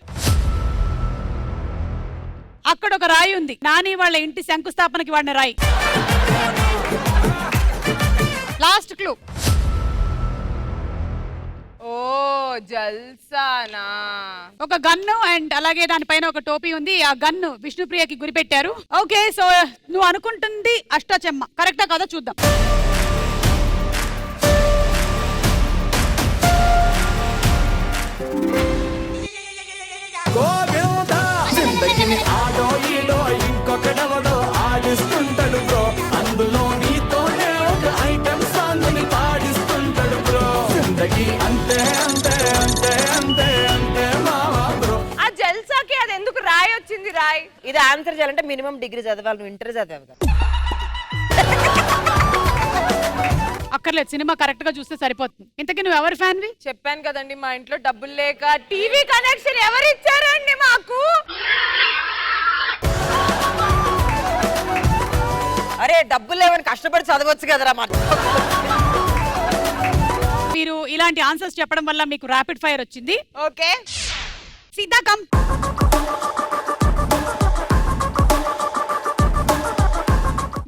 అక్కడ ఒక రాయి ఉంది, నాని వాళ్ళ ఇంటి శంకుస్థాపనకి వాడిన రాయి. Last clue. ఓ జల్సానా. ఒక గన్ను అండ్ అలాగే దానిపైన ఒక టోపీ ఉంది. ఆ గన్ను విష్ణుప్రియకి గురిపెట్టారు. ఓకే, సో నువ్వు అనుకుంటుంది అష్టచెమ్మ, కరెక్టా కదా చూద్దాం. ఆ జల్సాకి అది ఎందుకు రాయి వచ్చింది? రాయి ఇది ఆన్సర్ చేయాలంటే మినిమం డిగ్రీ చదవాలి. నువ్వు ఇంటర్ చదివావు కదా. అక్కర్లేదు, సినిమా కరెక్ట్ గా చూస్తే సరిపోతుంది. ఇంతకీ నువ్వు ఎవరి ఫ్యాన్వి? చెప్పాను కదండి, మా ఇంట్లో డబ్బులు లేక టీవీ కనెక్షన్ ఎవరు ఇచ్చారండి మాకు? అరే డబ్బులు లేవని కష్టపడి చదవచ్చు కదరా. మీరు ఇలాంటి ఆన్సర్స్ చెప్పడం వల్ల మీకు ర్యాపిడ్ ఫైర్ వచ్చింది. Okay, Sita come.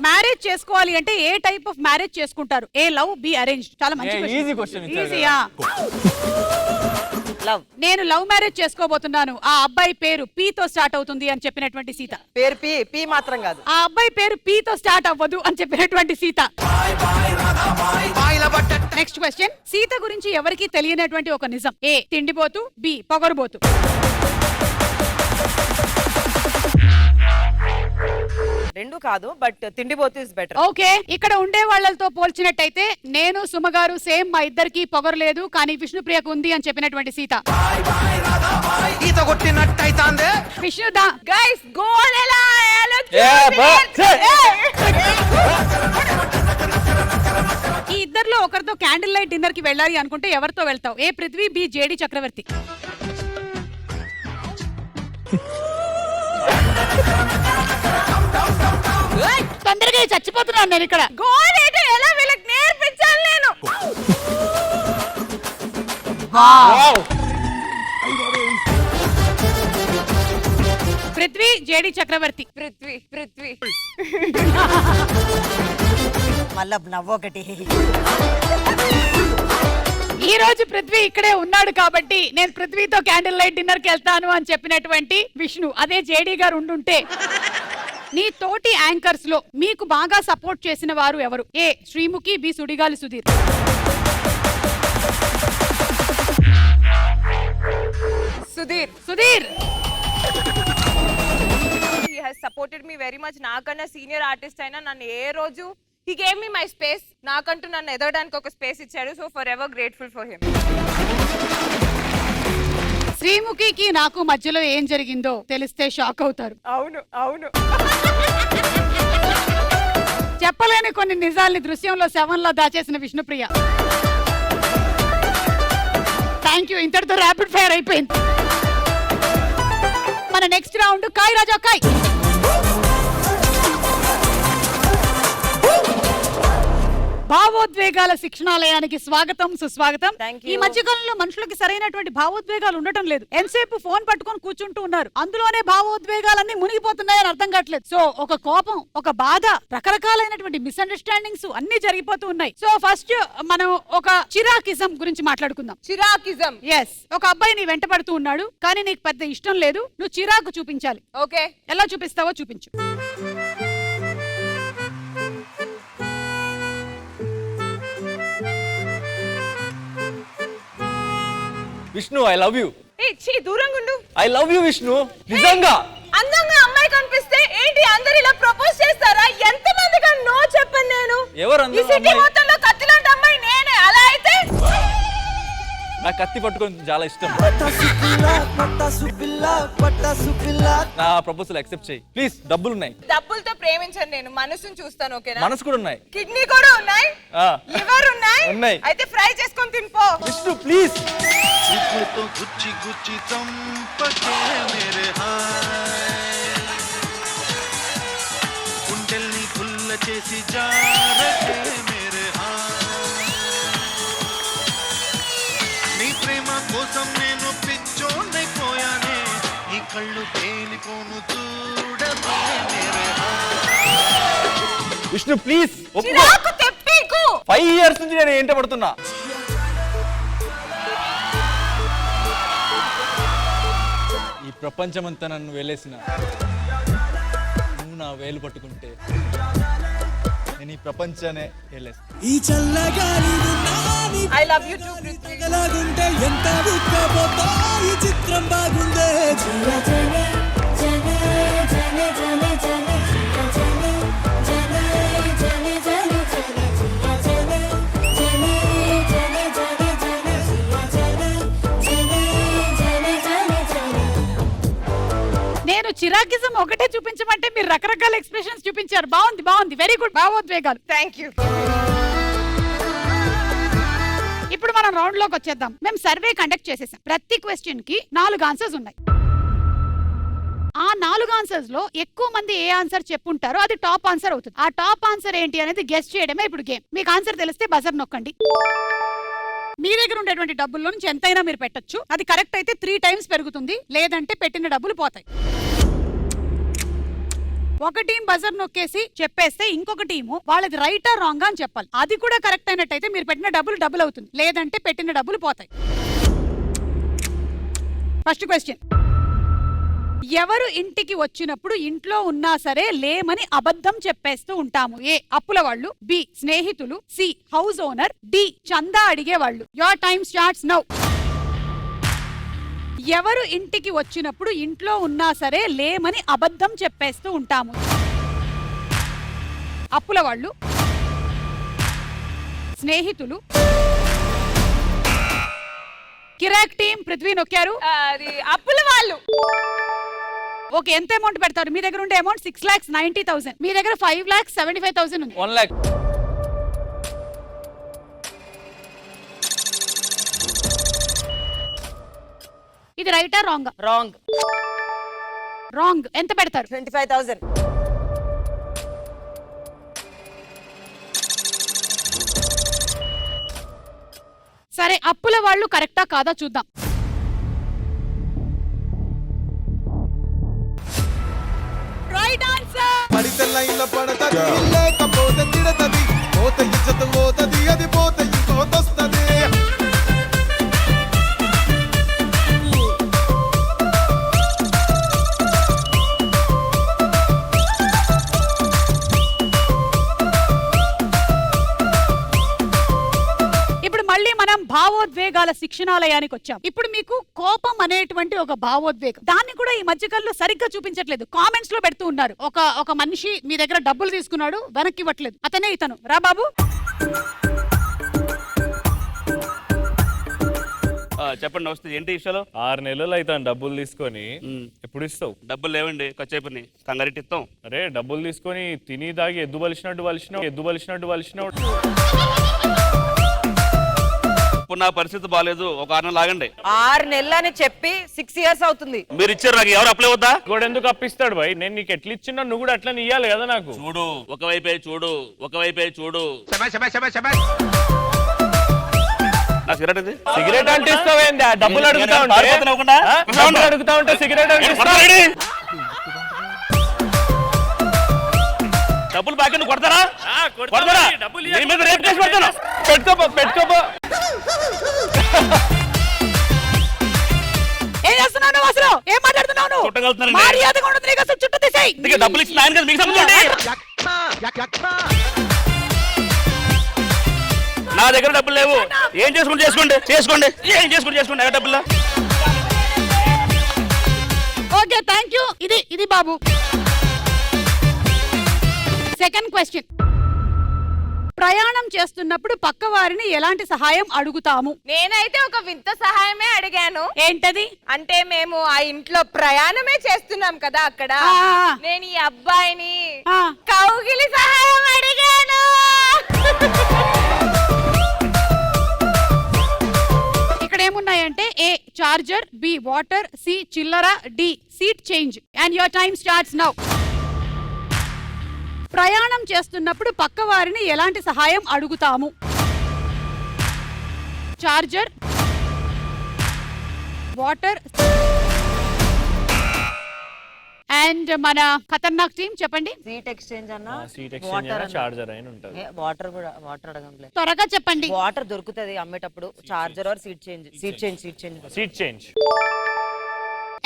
మ్యారేజ్ చేసుకోవాలి అంటే ఏ టైప్ ఆఫ్ మ్యారేజ్ చేసుకుంటారు? ఏ లవ్, బి అరేంజ్? చాలా మంచి ఈజీ క్వశ్చన్. ఈజీయా? లవ్. నేను లవ్ మ్యారేజ్ చేసుకోబోతున్నాను, ఆ అబ్బాయి పేరు పి తో స్టార్ట్ అవుతుంది అని చెప్పినటువంటి సీత. పేరు పి మాత్రం కాదు. ఆ అబ్బాయి పేరు పి తో స్టార్ట్ అవ్వదు అని చెప్పినటువంటి సీత. Next question. సీత గురించి ఎవరికి తెలియనటువంటి ఒక నిజం. ఏ తిండిపోతు, బి పొగరుబోతు. రెండు కాదు, బట్ తిండిపోతూ ఇస్ బెటర్. ఓకే, ఇక్కడ ఉండే వాళ్ళతో పోల్చినట్టయితే నేను సుమగారు సేమ్, మా ఇద్దరికి పొగరు లేదు, కానీ విష్ణుప్రియకు ఉంది అని చెప్పినటువంటి సీత. విష్ణు దా గైస్ గోల్ ఎలా ఈ ఇద్దర్లో ఒకరితో క్యాండిల్ లైట్ డిన్నర్ కి వెళ్ళాలి అనుకుంటే ఎవరితో వెళ్తావు? ఏ పృథ్వీ, బి జేడి చక్రవర్తి. తొందరగా చచ్చిపోతున్నాను నేను ఇక్కడ. గోల్ ఏంటో ఎలా వీళ్ళకి నేర్పించాలి నేను. పృథ్వీ, జేడి చక్రవర్తి. పృథ్వీ మళ్ళా నవ్వొకటి. ఈ రోజు పృథ్వీ ఇక్కడే ఉన్నాడు కాబట్టి నేను పృథ్వీతో క్యాండిల్ లైట్ డిన్నర్ కి వెళ్తాను అని చెప్పినటువంటి విష్ణు. అదే జేడి గారు ఉండుంటే. నీ తోటి యాంకర్స్ లో మీకు బాగా సపోర్ట్ చేసిన వారు ఎవరు? A Sreemukhi, B Sudigali Sudheer. Sudheer he has supported me very much. నాకన్నా సీనియర్ ఆర్టిస్ట్ అయినా నన్ను ఏ రోజు he gave me my space. నాకంటూ నన్ను ఎదగడానికి ఒక స్పేస్ ఇచ్చాడు. So forever grateful for him. శ్రీముఖికి నాకు మధ్యలో ఏం జరిగిందో తెలిస్తే షాక్ అవుతారు. అవును చెప్పలేని కొన్ని నిజాల్ని దృశ్యంలో శవంలా దాచేసిన విష్ణుప్రియ. Thank you. ఇంతటితో ర్యాపిడ్ ఫైర్ అయిపోయింది. మన నెక్స్ట్ రౌండ్ కాయ్ రాజా కాయ్. భావోద్వేగాల శిక్షణాలయానికి స్వాగతం, సుస్వాగతం. Thank you. ఈ మధ్యకాలంలో మనుషులకి సరైనటువంటి భావోద్వేగాలు ఉండటం లేదు. ఎంతసేపు ఫోన్ పట్టుకొని కూర్చుంటూ ఉన్నారు. అందులోనే భావోద్వేగాలన్నీ మునిగిపోతున్నాయని అర్థం కావట్లేదు. సో ఒక కోపం, ఒక బాధ, రకరకాలైనటువంటి మిస్అండర్స్టాండింగ్స్ అన్ని జరిగిపోతూ ఉన్నాయి. సో ఫస్ట్ మనం ఒక చిరాకిజం గురించి మాట్లాడుకుందాం. చిరాకిజం. ఎస్, ఒక అబ్బాయి నీ వెంట పడుతూ ఉన్నాడు, కానీ నీకు పెద్ద ఇష్టం లేదు. నువ్వు చిరాకు చూపించాలి. ఓకే, ఎలా చూపిస్తావో చూపించు. Vishnu I love you. ఏ చీ, దూరంగా ఉండు. ఐ లవ్ యూ విష్ణు, నిజంగా. అందంగా అమ్మాయి కనిపిస్తే ఏంటి అందరు ఇలా ప్రపోజ్ చేస్తారా? ఎంత మందిగా నో చెప్పను నేను. ఎవరు ఈ అందంగా సిటీ అమ్మాయి? మొత్తంలో కత్తిలాంటి అమ్మాయి నేనే. అలా అయితే నా కత్తి పట్టుకొని చాలా ఇష్టం. పటాసు పిల్ల నా ప్రపోజల్ యాక్సెప్ట్ చేయి ప్లీజ్. డబ్బులు ఉన్నాయి. డబ్బులతో ప్రేమించను నేను, మనసుని చూస్తాను. ఓకేనా? మనసు కూడా ఉన్నాయి. కిడ్నీ కూడా ఉన్నాయి, ఆ. లివర్ ఉన్నాయి. ఉన్నాయి. అయితే ఫ్రై చేసుకొని తినిపో. విష్ణు ప్లీజ్. గుచ్చి గుచ్చి చంపకే మేరే హాయ్ గుండెల్ని గుల్ల చేసి జారకే మేరే హాయ్ నీ ప్రేమ కోసం నేను పిచ్చోనైపోయానే నీ కళ్ళు తేలిపోను చూడకే మేరే హాయ్ విష్ణు ప్లీజ్. చిరాకు తెప్పీకు. 5 years నుంచి నేను ఏంట పడుతున్నా. ఈ ప్రపంచమంతా నన్ను వేలేసిన నువ్వు నా వేలు పట్టుకుంటే నేను ఈ ప్రపంచానే వేలేస్తా. ఈ చల్లగాలి ఉన్నాని I love you too Prithvi. ఎలాగుంటే ఎంత ఉక్కబోతో ఈ చిత్రం బాగుందే. జన జన జన జన జన జన జన జన జన జన నేను చిరాకిజం ఒకటే చూపించమంటే మీరు రకరకాల ఎక్స్ప్రెషన్స్ చూపించారు. బాగుంది, బాగుంది, వెరీ గుడ్. భావోద్వేగాలు. Thank you. ఇప్పుడు మనం రౌండ్ లోకి వచ్చేద్దాం. మేము సర్వే కండక్ట్ చేసేసాం. ప్రతి క్వశ్చన్ కి 4 ఆన్సర్స్ ఉన్నాయి. ఆ 4 ఆన్సర్స్ లో ఎక్కువ మంది ఏ ఆన్సర్ చెప్పుంటారో అది టాప్ ఆన్సర్ అవుతుంది. ఆ టాప్ ఆన్సర్ ఏంటి అనేది గెస్ చేయడమే ఇప్పుడు గేమ్. మీకు ఆన్సర్ తెలిస్తే బజర్ నొక్కండి. మీ దగ్గర ఉండేటువంటి డబ్బుల్లో నుంచి ఎంతైనా మీరు పెట్టొచ్చు. అది కరెక్ట్ అయితే 3 times పెరుగుతుంది, లేదంటే పెట్టిన డబ్బులు పోతాయి. ఒక టీం బజర్ నొక్కేసి చెప్పేస్తే ఇంకొక టీము వాళ్ళది రైటా రాంగ్ అని చెప్పాలి. అది కూడా కరెక్ట్ అయినట్టయితే మీరు పెట్టిన డబ్బులు డబుల్ అవుతుంది, లేదంటే పెట్టిన డబ్బులు పోతాయి. ఫస్ట్ క్వశ్చన్, ఎవరు ఇంటికి వచ్చినప్పుడు ఇంట్లో ఉన్నా సరే లేమని అబద్ధం చెప్పేస్తూ ఉంటాము? ఏ అప్పుల వాళ్ళు, బి స్నేహితులు, సి హౌస్ ఓనర్, డి చందా అడిగే వాళ్ళు. Your time starts now. ఎవరు ఇంటికి వచ్చినప్పుడు ఇంట్లో ఉన్నా సరే లేమని అబద్ధం చెప్పేస్తూ ఉంటాము? అప్పుల వాళ్ళు, స్నేహితులు. కిరాక్ టీం పృథ్వీ నొక్కారు. అది అప్పుల వాళ్ళు. ఓకే, ఎంత అమౌంట్ పెడతారు? మీ దగ్గర ఉండే అమౌంట్ 6,90,000, మీ దగ్గర 5,75,000 ఉంది. 1 lakh. ఇది రైటా రాంగ్? రాంగ్. రాంగ్. ఎంత పెడతారు? 25,000. సరే, అప్పుల వాళ్ళు కరెక్టా కాదా చూద్దాం. Right answer. పడితే లైన్ల పడతది లేకపోతే తిడతది పోత ఇజ్జత్ పోతది అది పోత ఇంకోతొస్తది. ఇప్పుడు మళ్ళీ మనం భావోద్వేగాల శిక్షణాలయానికి వచ్చాం. ఇప్పుడు మీకు కోపం అనేటువంటి ఒక భావోద్వేగం, దాన్ని కూడా ఈ మధ్యకాలంలో సరిగ్గా చూపించట్లేదు. కామెంట్స్ లో పెడుతూ ఉన్నారు. ఒక మనిషి మీ దగ్గర డబ్బులు తీసుకున్నాడు, వెనక్కి ఇవ్వట్లేదు. అతనే ఇతను. రా బాబు. చెప్పండి వస్తే ఏంటి విషయాలు 6 నెలలు అవుతాను డబ్బులు తీసుకొని. ఎప్పుడు ఇస్తావు? డబ్బులు లేవండి, ఖర్చు అయిపోయినాయి, కంగారెట్టి ఇస్తాం. అరే డబ్బులు తీసుకొని తిని దాగి ఎద్దు బలిసినట్టు బలిసినావు. ఇప్పుడు నా పరిస్థితి బాగాలేదు, ఒక 6 నెలలు ఆగండి. 6 నెలలు అని చెప్పి 6 years అవుతుంది. మీరు ఇచ్చారు, నాకు ఎవరు అప్లై వద్దా? కూడా ఎందుకు అప్పిస్తాడు భయ్? నేను నీకు ఎట్లా ఇచ్చినా నువ్వు కూడా అట్లా ఇయ్యాలి కదా నాకు. చూడు ఒకవైపే చూడు. నా సిగరెట్ ఇది. సిగరెట్ అంటే ఇస్తావేంది? డబ్బులు అడుగుతా ఉంటే పారిపోతున్నా అవ్వకుండా? డబ్బులు అడుగుతా ఉంటే సిగరెట్ అంటే ఇస్తావా? డబ్బులు బాకీ నువ్వు కొడతారా? నీ మీద రేపు కేసు పెడతాను. పెట్టుకోపో. ఏం చేస్తున్నావు నువ్వు అసలు? ఏం మాట్లాడుతున్నావు నువ్వు? చుట్టగలుగుతున్నారండి. మర్యాదగా ఉండదు నీకు అసలు. చుట్టూ తీసేయ్. అందుకే డబ్బులు ఇచ్చిన ఆయన కదా మీకు సంబంధం. నా దగ్గర డబ్బులు లేవు. ఏం చేసుకోండి. ఏం చేసుకోండి. నా డబ్బులు. Okay thank you. ఇది బాబు. Second question. ప్రయాణం చేస్తున్నప్పుడు పక్క వారిని ఎలాంటి సహాయం అడుగుతాము? నేనైతే ఒక వింత సహాయమే అడిగాను. ఏంటది? అంటే మేము ఆ ఇంట్లో ప్రయాణమే చేస్తున్నాం కదా అక్కడ. ఆ. నేను ఈ అబ్బాయిని ఆ. కౌగిలి సహాయం అడిగాను. ఇక్కడ ఏమున్నాయంటే A charger, B water, C చిల్లర, D seat change. And your time starts now. ప్రయాణం చేస్తున్నప్పుడు పక్క వారిని ఎలాంటి సహాయం అడుగుతాము? చార్జర్, వాటర్ అండ్ మన ఖతర్నాక్ టీం చెప్పండి. సీట్ ఎక్స్చేంజ్ అన్న, సీట్ ఎక్స్చేంజ్ చార్జర్ అయిన ఉంటది. వాటర్ కూడా వాటర్ అడగంలే. త్వరగా చెప్పండి. వాటర్ దొరుకుతది అమ్మేటప్పుడు. Charger or seat change.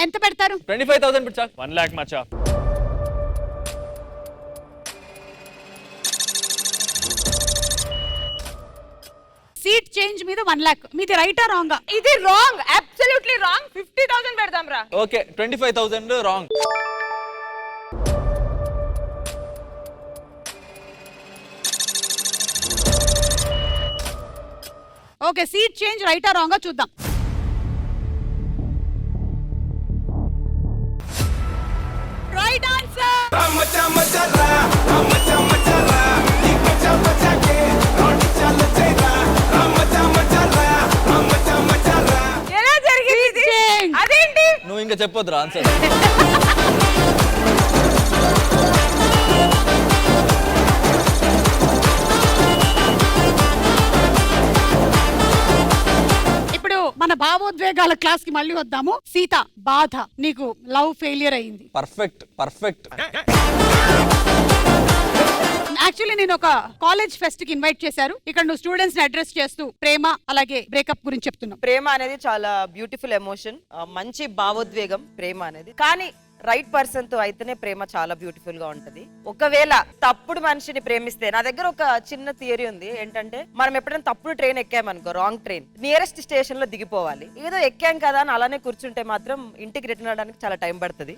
ఎంత పెడతారు? 25,000 పెట్టా. 1 lakh మచా. సీట్ చేంజ్ మీద 1 lakh. మీది రైటా రాంగా? ఇది రాంగ్, అబ్సల్యూట్లీ రాంగ్. 50,000 పెడదాం రా. Okay 25,000 wrong. Okay seat change రైటా రాంగా చూద్దాం. Right answer. ఎలా జరిగింది ఇది? Change. అదేంటి? నువ్వు ఇంకా చెప్పొద్దురా ఆన్సర్. ఇప్పుడు మన భావోద్వేగాల క్లాస్ కి మళ్ళీ వద్దాము. సీత బాధ, నీకు లవ్ ఫెయిలియర్ అయింది. పర్ఫెక్ట్. యాక్చువల్లీ నేను ఒక కాలేజ్ ఫెస్ట్ కి ఇన్వైట్ చేశారు. ఇక్కడ నువ్వు స్టూడెంట్స్ ని అడ్రస్ చేస్తూ ప్రేమ అలాగే బ్రేకప్ గురించి చెప్తున్నావు. ప్రేమ అనేది చాలా బ్యూటిఫుల్ ఎమోషన్, మంచి భావోద్వేగం ప్రేమ అనేది. కానీ రైట్ పర్సన్ తో అయితేనే ప్రేమ చాలా బ్యూటిఫుల్ గా ఉంటది. ఒకవేళ తప్పుడు మనిషిని ప్రేమిస్తే, నా దగ్గర ఒక చిన్న థియరీ ఉంది. ఏంటంటే మనం ఎప్పుడైనా తప్పుడు ట్రైన్ ఎక్కామనుకో, రాంగ్ ట్రైన్, నియరెస్ట్ స్టేషన్ లో దిగిపోవాలి. ఏదో ఎక్కాం కదా అని అలానే కూర్చుంటే మాత్రం ఇంటికి రిటర్న్ అవడానికి చాలా టైం పడుతుంది.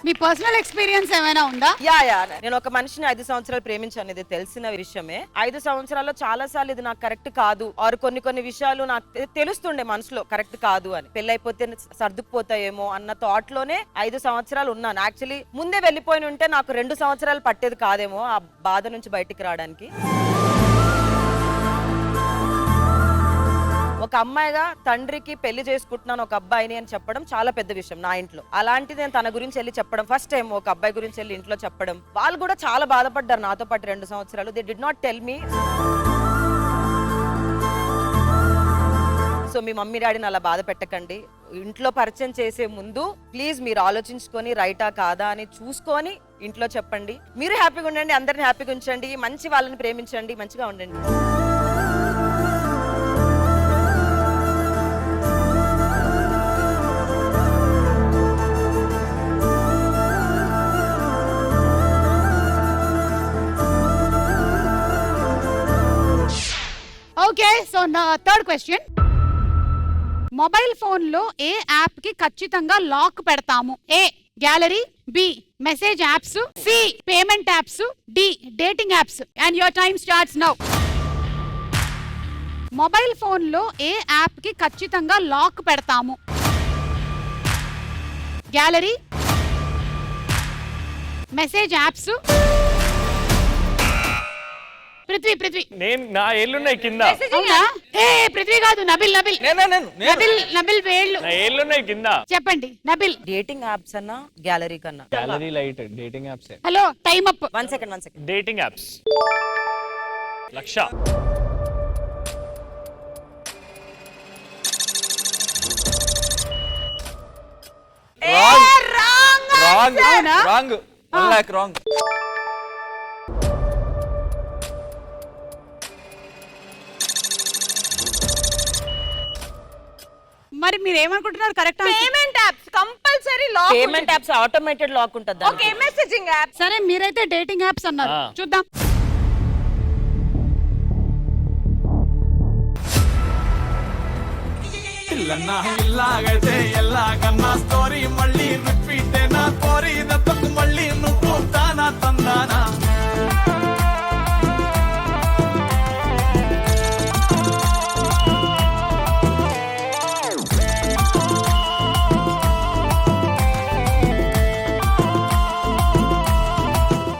మీ పర్సనల్ ఎక్స్పీరియన్స్ ఏమైనా ఉందా? యా నేను ఒక మనిషిని 5 సంవత్సరాలు ప్రేమించాను. ఇది తెలిసిన విషయమే. 5 సంవత్సరాల్లో చాలా సార్లు ఇది నాకు కరెక్ట్ కాదు, ఆరు కొన్ని విషయాలు నాకు తెలుస్తుండే మనసులో కరెక్ట్ కాదు అని. పెళ్ళైపోతే సర్దుకుపోతాయేమో అన్న థాట్ లోనే 5 సంవత్సరాలు ఉన్నాను. యాక్చువల్లీ ముందే వెళ్ళిపోయి ఉంటే నాకు 2 సంవత్సరాలు పట్టేది కాదేమో ఆ బాధ నుంచి బయటికి రావడానికి. ఒక అమ్మాయిగా తండ్రికి పెళ్లి చేసుకుంటున్నాను ఒక అబ్బాయిని అని చెప్పడం చాలా పెద్ద విషయం నా ఇంట్లో. అలాంటిది నేను తన గురించి వెళ్ళి చెప్పడం, ఫస్ట్ టైం ఒక అబ్బాయి గురించి వెళ్ళి ఇంట్లో చెప్పడం. వాళ్ళు కూడా చాలా బాధపడ్డారు నాతో పాటు 2 సంవత్సరాలు. They did not tell me. So me mummy డాడీని అలా బాధ పెట్టకండి. ఇంట్లో పరిచయం చేసే ముందు ప్లీజ్ మీరు ఆలోచించుకొని రైటా కాదా అని చూసుకొని ఇంట్లో చెప్పండి. మీరు హ్యాపీగా ఉండండి, అందరిని హ్యాపీగా ఉంచండి, మంచి వాళ్ళని ప్రేమించండి, మంచిగా ఉండండి. ఓకే సో నా థర్డ్ క్వశ్చన్. మొబైల్ ఫోన్ లో ఏ యాప్ కి ఖచ్చితంగా లాక్ పెడతాము? A gallery, B message apps, C payment apps, D dating apps. And your time starts now. Mobile phone లో ఏ యాప్ కి ఖచ్చితంగా లాక్ పెడతాము? Gallery, message apps. పృథ్వీ నేను నా ఏళ్ళున్నాయి కింద. అవునా? ఏ పృథ్వీ కాదు, నబిల్ నబిల్ వేళ్ళు. నా ఏళ్ళున్నాయి కింద. చెప్పండి నబిల్. డేటింగ్ యాప్స్ అన్నా గ్యాలరీ కన్నా? Gallery light dating apps. Hello, time up. 1 second. Dating apps. Lakh. Wrong అవునా? Wrong 1 lakh wrong. మరి మీరు ఏమనుకుంటున్నారు? Correct payment apps compulsory lock. Payment apps automated lock ఉంటుంది. Okay, messaging app. సరే, మీరైతే డేటింగ్ యాప్స్ అన్నారు. ఆ. చూద్దాం. ఇలాగైతే ఎలాగన్నా స్టోరీ మళ్ళీ రిపీట్ నా కోరి దత్తకు మళ్ళీ నువ్వు తానా తందానా.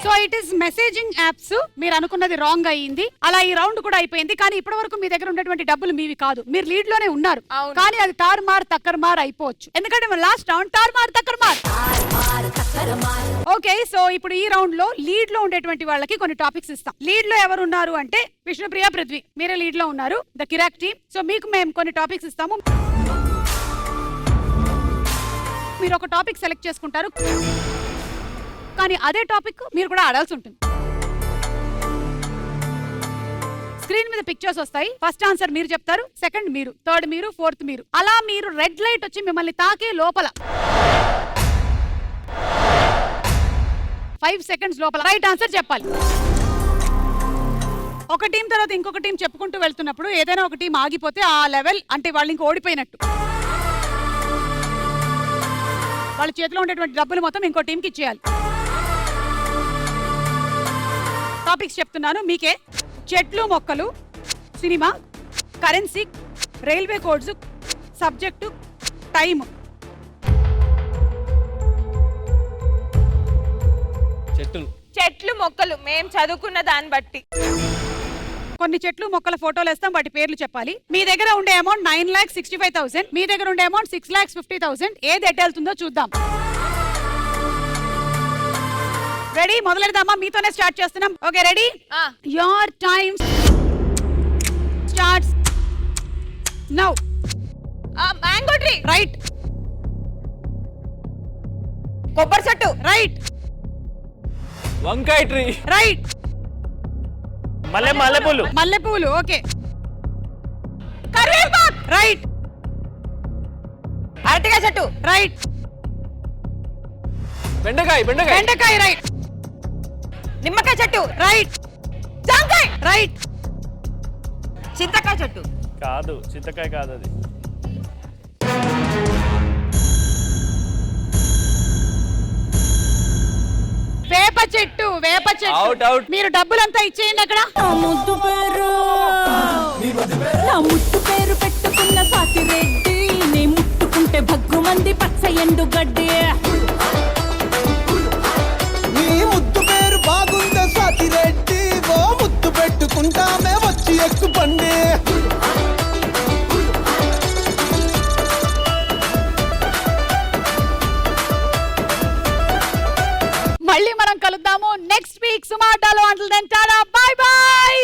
So it is messaging apps. మీరు అనుకున్నది రాంగ్ అయ్యింది. అలా ఈ రౌండ్ కూడా అయిపోయింది. కానీ ఇప్పటి వరకు మీ దగ్గర ఉన్నటువంటి డబ్బులు మీవి కాదు. మీరు లీడ్ లోనే ఉన్నారు. అవును. కానీ అది తారుమార్ తక్కర్మార్ అయిపోవచ్చు. ఎందుకంటే లాస్ట్ రౌండ్ తారుమార్ తక్కర్మార్. ఓకే, సో ఇప్పుడు ఈ రౌండ్ లో లీడ్ లో ఉండేటువంటి వాళ్ళకి కొన్ని టాపిక్స్ ఇస్తాం. లీడ్ లో ఎవరు ఉన్నారు అంటే విష్ణుప్రియ, పృథ్వీ. మీరే లీడ్ లో ఉన్నారు, ద కిరాక్ టీమ్. సో మీకు మేము కొన్ని టాపిక్స్ ఇస్తాము. మీరు ఒక టాపిక్ సెలెక్ట్ చేసుకుంటారు, కానీ అదే టాపిక్ మీరు కూడా ఆడాల్సి ఉంటుంది. స్క్రీన్ మీద పిక్చర్స్ వస్తాయి. ఫస్ట్ ఆన్సర్ మీరు చెప్తారు, సెకండ్ మీరు, థర్డ్ మీరు, ఫోర్త్ మీరు. అలా మీరు రెడ్ లైట్ వచ్చి మిమ్మల్ని తాకే లోపల 5 seconds లోపల రైట్ ఆన్సర్ చెప్పాలి. ఒక టీం తర్వాత ఇంకొక టీం చెప్పుకుంటూ వెళ్తున్నప్పుడు ఏదైనా ఒక టీం ఆగిపోతే ఆ లెవెల్ అంటే వాళ్ళు ఇంక ఓడిపోయినట్టు. వాళ్ళ చేతిలో ఉండేటువంటి డబ్బులు మొత్తం ఇంకో టీంకి ఇచ్చేయాలి. టాపిక్స్ చెప్తున్నాను మీకే. చెట్లు, మొక్కలు, cinema, currency, railway codes, subject, time. చెట్లు మొక్కలు మేము చదువుకున్న దాన్ని బట్టి. కొన్ని చెట్లు మొక్కల ఫోటోలు వేస్తాం, వాటి పేర్లు చెప్పాలి. మీ దగ్గర ఉండే అమౌంట్ 9,65,000, మీ దగ్గర ఉండే అమౌంట్ 6,50,000. ఏది ఎట్ వెళ్తుందో చూద్దాం. రెడీ? మొదలెడదామా? మీతోనే స్టార్ట్ చేస్తున్నాం. Okay, ready? Your time starts now. Mango tree. Right. కొబ్బరి చెట్టు. రైట్. వంకాయ ట్రీ. రైట్. మల్లెపూలు. మల్లెపూలు. ఓకే. కరివేపాకు. రైట్. అరటికాయ చెట్టు. రైట్. బెండకాయ. బెండకాయ. రైట్. నిమ్మకాయ చెట్టు. రైట్. జాంకాయ. రైట్. చింతకాయ చెట్టు. కాదు, చింతకాయ కాదు అది. వేప చెట్టు. అవుట్. మీరు డబ్బులంతా ఇచ్చేయండి అక్కడ. ముద్దు పేరు నా ముద్దు పేరు పెట్టుకున్న సాతిరెడ్డి, నీ ముట్టుకుంటే భగ్గు మంది పచ్చ ఎండు గడ్డి. నీ ముద్దు పేరు బాగుందా స్వాతిరెడ్డి, ఓ ముద్దు పెట్టుకుంటామే వచ్చి ఎక్కు పండి. మళ్ళీ మనం కలుద్దాము నెక్స్ట్ వీక్ సుమాటాలో. Until then tata, bye by.